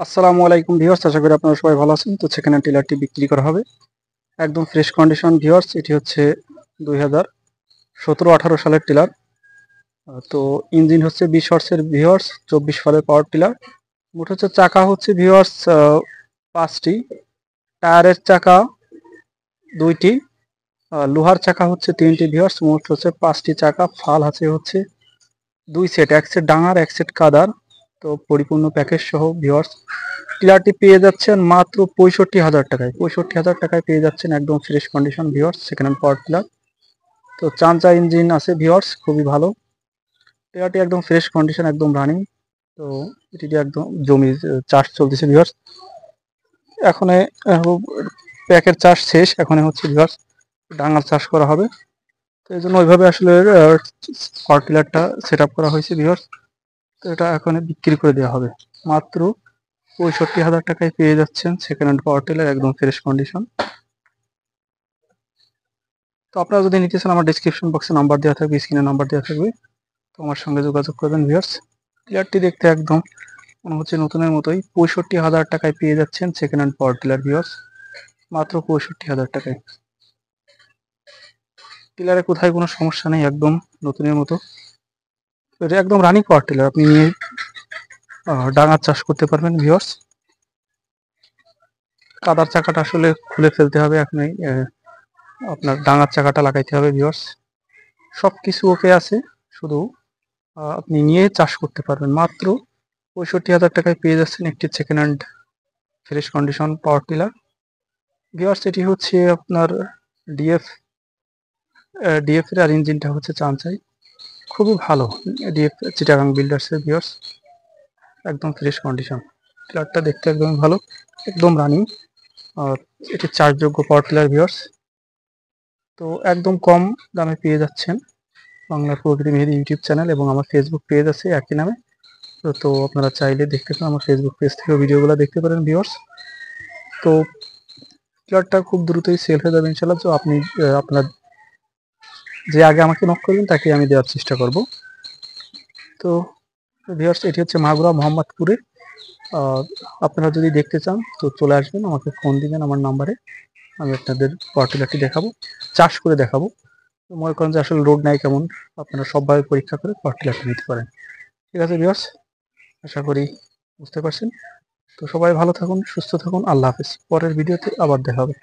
আসসালামু আলাইকুম ভিউয়ার্স, আশা করি আপনারা সবাই ভালো আছেন। তো সেকেন্ড হ্যান্ড টিলারটি বিক্রি করা হবে একদম ফ্রেশ কন্ডিশন ভিউয়ার্স। এটি হচ্ছে 2017-18 সালের টিলার। তো ইঞ্জিন হচ্ছে 20 হর্সের ভিউয়ার্স, 24 ফালের পাওয়ার টিলার। মোট হচ্ছে চাকা হচ্ছে ভিউয়ার্স 5টি, টায়ারের চাকা 2টি, লোহার চাকা হচ্ছে 3টি ভিউয়ার্স। মোট হচ্ছে 5টি চাকা। ফাল আছে হচ্ছে 2 সেট, এক সেট ডাঙার এক সেট কাদার। তো পরিপূর্ণ প্যাকেজ সহ ভিউয়ার্স টিলারটি পেয়ে যাচ্ছেন মাত্র 65,000 টাকায়। 65,000 টাকায় পেয়ে যাচ্ছেন একদম fresh condition viewers second hand power tiller. তো চাঞ্চা ইঞ্জিন আছে ভিউয়ার্স, খুবই ভালো। টিলারটি একদম ফ্রেশ কন্ডিশন, একদম রানিং। তো এটি একদম জমি চাষ চলতেছে ভিউয়ার্স। এখন প্যাকের চাষ শেষ, এখন হচ্ছে ভিউয়ার্স ডাঙার চাষ করা হবে। তো এই জন্য ওইভাবে আসলে পাওয়ার টিলারটা সেট আপ করা হয়েছে ভিউয়ার্স। তো এটা এখন বিক্রি করে দেওয়া হবে মাত্র 65,000 টাকায় পেয়ে যাচ্ছেন সেকেন্ড হ্যান্ড পাওয়ার টিলার একদম ফ্রেশ কন্ডিশন। তো আপনারা যদি নিতে চান, আমার ডিসক্রিপশন বক্সে নাম্বার দেওয়া থাকবে, স্ক্রিনে নাম্বার দেওয়া থাকবে। তো আমার সঙ্গে যোগাযোগ করবেন ভিউয়ার্স। টিলারটি দেখতে একদম মনে হচ্ছে নতুনের মতোই। 65,000 টাকায় পেয়ে যাচ্ছেন second hand power tiller viewers, মাত্র 65,000 টাকায়। টিলারে কোথায় কোনো সমস্যা নেই, একদম নতুনের মতো। এটা একদম রানিং পাওয়ার টিলার, আপনি নিয়ে ডাঙার চাষ করতে পারবেন ভিউয়ার্স। কাদার চাকাটা আসলে খুলে ফেলতে হবে, এখন আপনার ডাঙার চাকাটা লাগাইতে হবে ভিউয়ার্স। সব কিছু ওকে আছে, শুধু আপনি নিয়ে চাষ করতে পারবেন। মাত্র 65,000 টাকায় পেয়ে যাচ্ছেন একটি second hand fresh condition power tiller viewers. এটি হচ্ছে আপনার ডিএফ ডিএফ এর, আর ইঞ্জিনটা হচ্ছে চাঞ্চাই, খুবই ভালো। ডিএফ চিটাগাং বিল্ডার্সের ভিউয়ার্স, একদম ফ্রেশ কন্ডিশন। টিলারটা দেখতে একদম ভালো, একদম রানিং। আর এটি চার্জযোগ্য পাওয়ার টিলার ভিউয়ার্স। তো একদম কম দামে পেয়ে যাচ্ছেন বাংলার প্রকৃতি মেহেদি ইউটিউব চ্যানেল, এবং আমার ফেসবুক পেজ আছে একই নামে। তো আপনারা চাইলে দেখতে পারেন, আমার ফেসবুক পেজ থেকে ভিডিওগুলো দেখতে পারেন ভিউয়ার্স। তো টিলারটা খুব দ্রুতই সেল হয়ে যাবে ইনশাল্লাহ। তো আপনি আপনার যে আগে আমাকে নক করবেন তাকে আমি দেওয়ার চেষ্টা করব। তো ভিউয়ার্স, এটি হচ্ছে মাগুরা মোহাম্মদপুরে। আপনারা যদি দেখতে চান তো চলে আসবেন, আমাকে ফোন দিবেন আমার নাম্বারে। আমি আপনাদের পাওয়ার টিলারটি দেখাবো, চাষ করে দেখাবো। মনে করেন যে আসলে রোড নাই কেমন, আপনারা সবভাবে পরীক্ষা করে পাওয়ার টিলারটি নিতে পারেন। ঠিক আছে ভিউয়ার্স, আশা করি বুঝতে পারছেন। তো সবাই ভালো থাকুন, সুস্থ থাকুন, আল্লাহ হাফেজ। পরের ভিডিওতে আবার দেখা হবে।